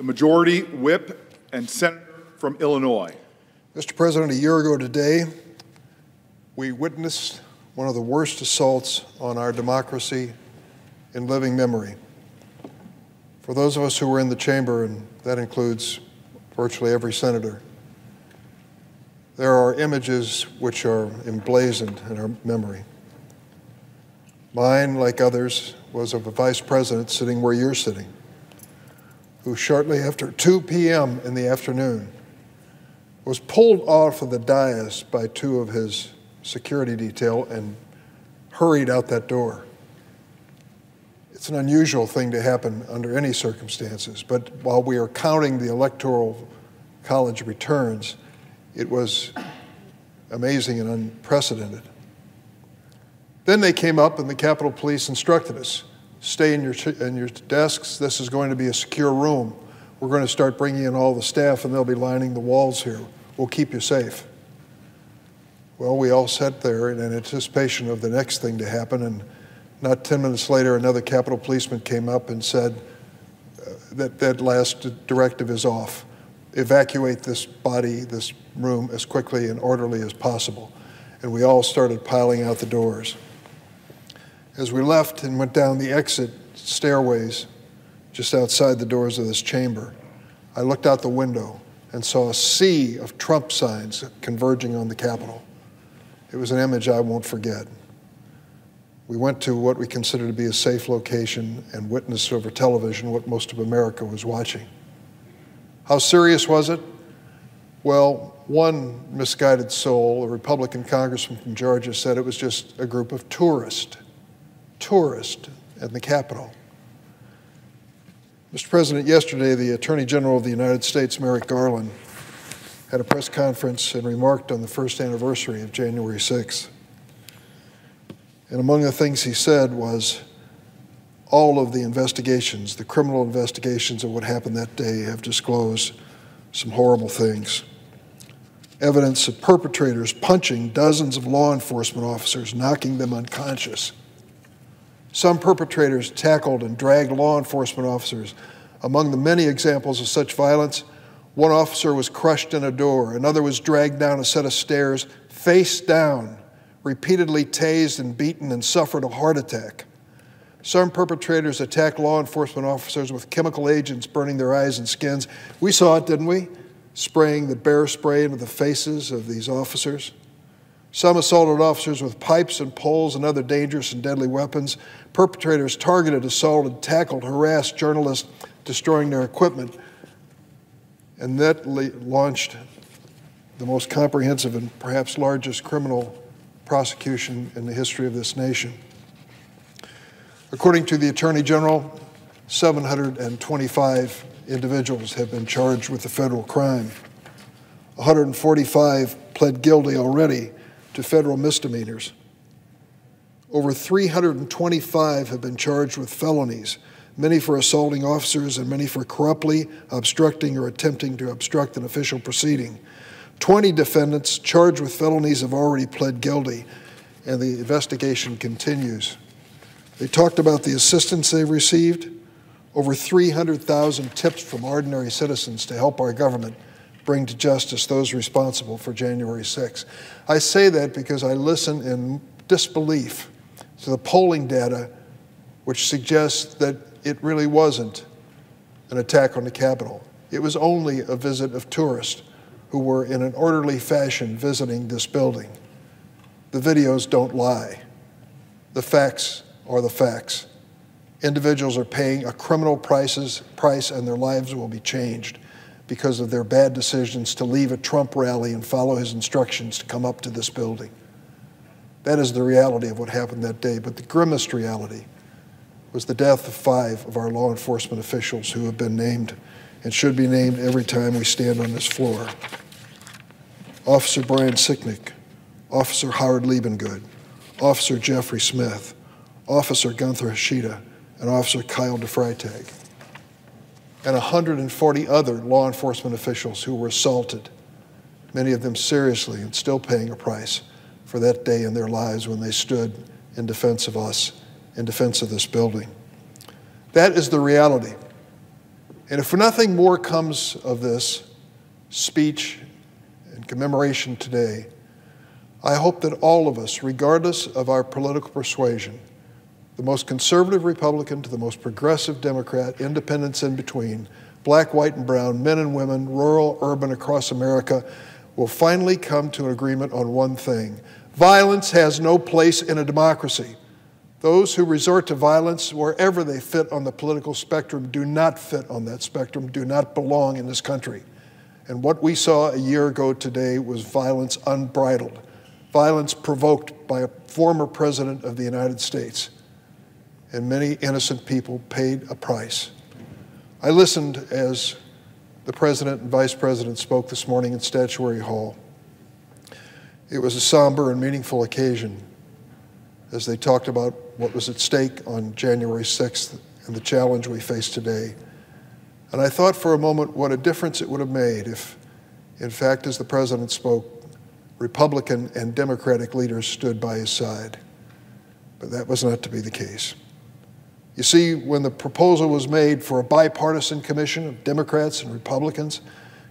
the Majority Whip and Senator from Illinois. Mr. President, a year ago today, we witnessed one of the worst assaults on our democracy in living memory. For those of us who were in the chamber, and that includes virtually every senator, there are images which are emblazoned in our memory. Mine, like others, was of a vice president sitting where you're sitting, who shortly after 2 p.m. in the afternoon was pulled off of the dais by two of his security detail and hurried out that door. It's an unusual thing to happen under any circumstances, but while we are counting the Electoral College returns, it was amazing and unprecedented. Then they came up and the Capitol Police instructed us, stay in your desks, this is going to be a secure room. We're going to start bringing in all the staff and they'll be lining the walls here. We'll keep you safe. Well, we all sat there in anticipation of the next thing to happen, and not 10 minutes later, another Capitol policeman came up and said that last directive is off. Evacuate this body, this room, as quickly and orderly as possible. And we all started piling out the doors. As we left and went down the exit stairways just outside the doors of this chamber, I looked out the window and saw a sea of Trump signs converging on the Capitol. It was an image I won't forget. We went to what we consider to be a safe location and witnessed over television what most of America was watching. How serious was it? Well, one misguided soul, a Republican congressman from Georgia, said it was just a group of tourists at the Capitol. Mr. President, yesterday the Attorney General of the United States, Merrick Garland, had a press conference and remarked on the first anniversary of January 6th. And among the things he said was, all of the investigations, the criminal investigations of what happened that day have disclosed some horrible things. Evidence of perpetrators punching dozens of law enforcement officers, knocking them unconscious. Some perpetrators tackled and dragged law enforcement officers. Among the many examples of such violence, one officer was crushed in a door, another was dragged down a set of stairs, face down, repeatedly tased and beaten, and suffered a heart attack. Some perpetrators attacked law enforcement officers with chemical agents burning their eyes and skins. We saw it, didn't we? Spraying the bear spray into the faces of these officers. Some assaulted officers with pipes and poles and other dangerous and deadly weapons. Perpetrators targeted, assaulted, tackled, harassed journalists, destroying their equipment. And that launched the most comprehensive and perhaps largest criminal prosecution in the history of this nation. According to the Attorney General, 725 individuals have been charged with a federal crime. 145 pled guilty already to federal misdemeanors. Over 325 have been charged with felonies, many for assaulting officers and many for corruptly obstructing or attempting to obstruct an official proceeding. 20 defendants charged with felonies have already pled guilty, and the investigation continues. They talked about the assistance they've received, over 300,000 tips from ordinary citizens to help our government bring to justice those responsible for January 6th. I say that because I listen in disbelief to the polling data which suggests that it really wasn't an attack on the Capitol. It was only a visit of tourists who were in an orderly fashion visiting this building. The videos don't lie. The facts are the facts. Individuals are paying a criminal price and their lives will be changed because of their bad decisions to leave a Trump rally and follow his instructions to come up to this building. That is the reality of what happened that day. But the grimmest reality was the death of 5 of our law enforcement officials who have been named and should be named every time we stand on this floor. Officer Brian Sicknick, Officer Howard Liebengood, Officer Jeffrey Smith, Officer Gunther Hashida, and Officer Kyle DeFreitag, and 140 other law enforcement officials who were assaulted, many of them seriously and still paying a price for that day in their lives when they stood in defense of us, in defense of this building. That is the reality. And if nothing more comes of this speech and commemoration today, I hope that all of us, regardless of our political persuasion, the most conservative Republican to the most progressive Democrat, independents in between, black, white, and brown, men and women, rural, urban, across America, will finally come to an agreement on one thing. Violence has no place in a democracy. Those who resort to violence, wherever they fit on the political spectrum, do not fit on that spectrum, do not belong in this country. And what we saw a year ago today was violence unbridled, violence provoked by a former president of the United States. And many innocent people paid a price. I listened as the President and Vice President spoke this morning in Statuary Hall. It was a somber and meaningful occasion as they talked about what was at stake on January 6th and the challenge we face today. And I thought for a moment what a difference it would have made if, in fact, as the President spoke, Republican and Democratic leaders stood by his side. But that was not to be the case. You see, when the proposal was made for a bipartisan commission of Democrats and Republicans,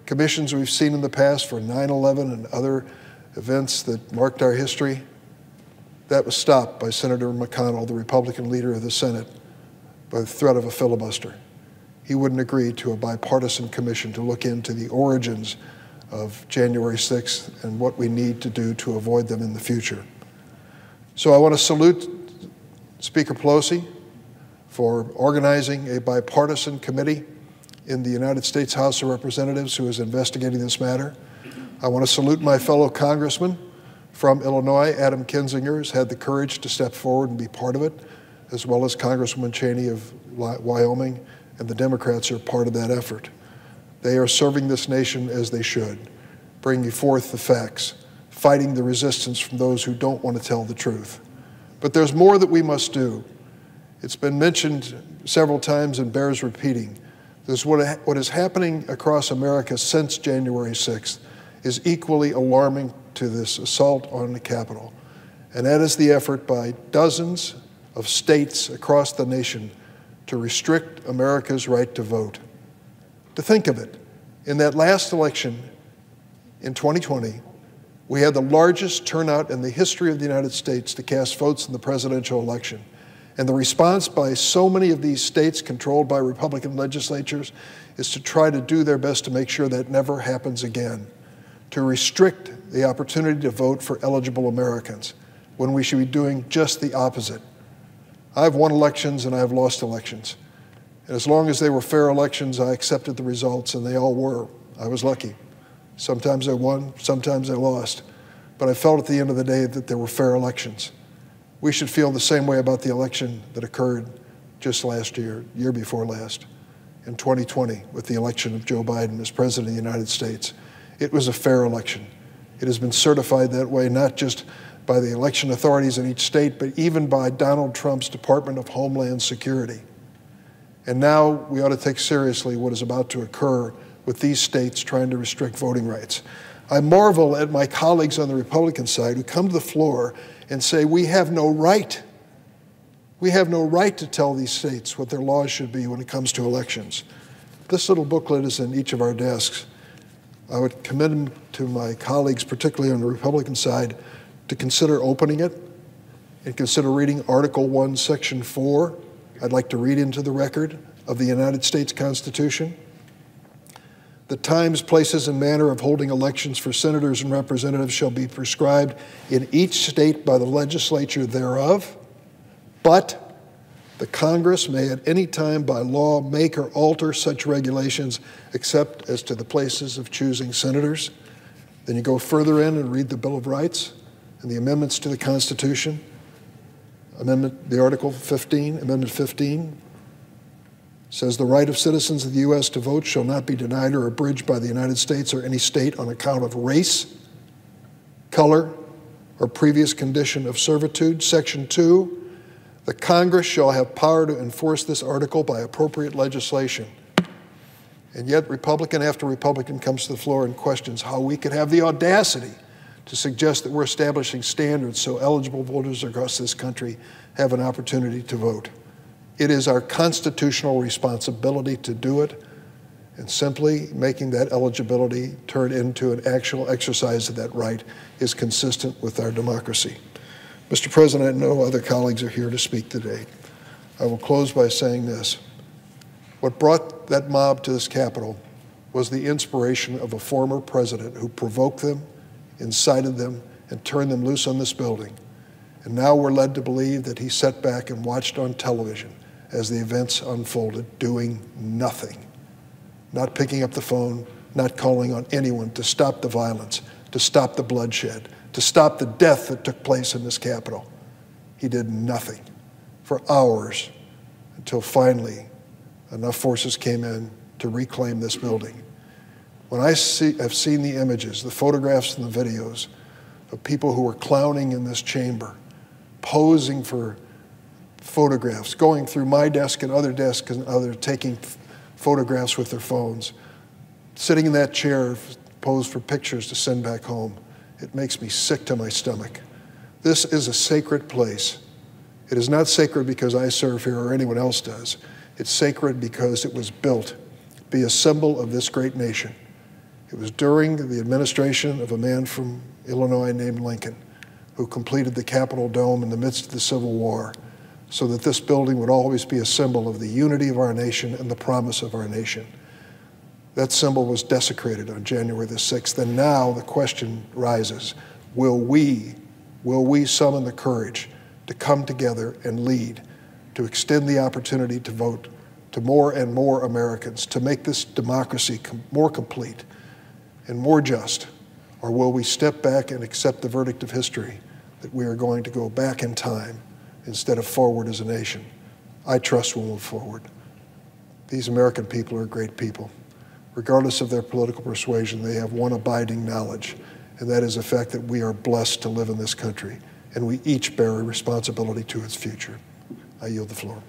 commissions we've seen in the past for 9/11 and other events that marked our history, that was stopped by Senator McConnell, the Republican leader of the Senate, by the threat of a filibuster. He wouldn't agree to a bipartisan commission to look into the origins of January 6th and what we need to do to avoid them in the future. So I want to salute Speaker Pelosi for organizing a bipartisan committee in the United States House of Representatives who is investigating this matter. I want to salute my fellow congressman from Illinois, Adam Kinzinger, who's had the courage to step forward and be part of it, as well as Congresswoman Cheney of Wyoming, and the Democrats who are part of that effort. They are serving this nation as they should, bringing forth the facts, fighting the resistance from those who don't want to tell the truth. But there's more that we must do. It's been mentioned several times and bears repeating. What is happening across America since January 6th is equally alarming to this assault on the Capitol. And that is the effort by dozens of states across the nation to restrict America's right to vote. To think of it, in that last election in 2020, we had the largest turnout in the history of the United States to cast votes in the presidential election. And the response by so many of these states controlled by Republican legislatures is to try to do their best to make sure that never happens again, to restrict the opportunity to vote for eligible Americans when we should be doing just the opposite. I've won elections and I've lost elections. And as long as they were fair elections, I accepted the results, and they all were. I was lucky. Sometimes I won, sometimes I lost. But I felt at the end of the day that there were fair elections. We should feel the same way about the election that occurred just last year, year before last, in 2020, with the election of Joe Biden as President of the United States. It was a fair election. It has been certified that way, not just by the election authorities in each state, but even by Donald Trump's Department of Homeland Security. And now we ought to take seriously what is about to occur with these states trying to restrict voting rights. I marvel at my colleagues on the Republican side who come to the floor and say, we have no right. We have no right to tell these states what their laws should be when it comes to elections. This little booklet is in each of our desks. I would commend to my colleagues, particularly on the Republican side, to consider opening it and consider reading Article 1, Section 4. I'd like to read into the record of the United States Constitution. The times, places, and manner of holding elections for senators and representatives shall be prescribed in each state by the legislature thereof, but the Congress may at any time by law make or alter such regulations except as to the places of choosing senators. Then you go further in and read the Bill of Rights and the amendments to the Constitution. The Article 15, Amendment 15, says the right of citizens of the U.S. to vote shall not be denied or abridged by the United States or any state on account of race, color, or previous condition of servitude. Section 2, the Congress shall have power to enforce this article by appropriate legislation. And yet Republican after Republican comes to the floor and questions how we could have the audacity to suggest that we're establishing standards so eligible voters across this country have an opportunity to vote. It is our constitutional responsibility to do it. And simply making that eligibility turn into an actual exercise of that right is consistent with our democracy. Mr. President, I know other colleagues are here to speak today. I will close by saying this. What brought that mob to this Capitol was the inspiration of a former president who provoked them, incited them, and turned them loose on this building. And now we're led to believe that he sat back and watched on television as the events unfolded, doing nothing. Not picking up the phone, not calling on anyone to stop the violence, to stop the bloodshed, to stop the death that took place in this Capitol. He did nothing for hours until finally enough forces came in to reclaim this building. When I've seen the images, the photographs and the videos of people who were clowning in this chamber, posing for photographs, going through my desk and other desks and others, taking photographs with their phones, sitting in that chair, posed for pictures to send back home. It makes me sick to my stomach. This is a sacred place. It is not sacred because I serve here or anyone else does. It's sacred because it was built to be a symbol of this great nation. It was during the administration of a man from Illinois named Lincoln, who completed the Capitol Dome in the midst of the Civil War, so that this building would always be a symbol of the unity of our nation and the promise of our nation. That symbol was desecrated on January the 6th, and now the question rises, will we summon the courage to come together and lead, to extend the opportunity to vote to more and more Americans, to make this democracy more complete and more just, or will we step back and accept the verdict of history that we are going to go back in time instead of forward as a nation? I trust we'll move forward. These American people are great people. Regardless of their political persuasion, they have one abiding knowledge, and that is the fact that we are blessed to live in this country, and we each bear a responsibility to its future. I yield the floor.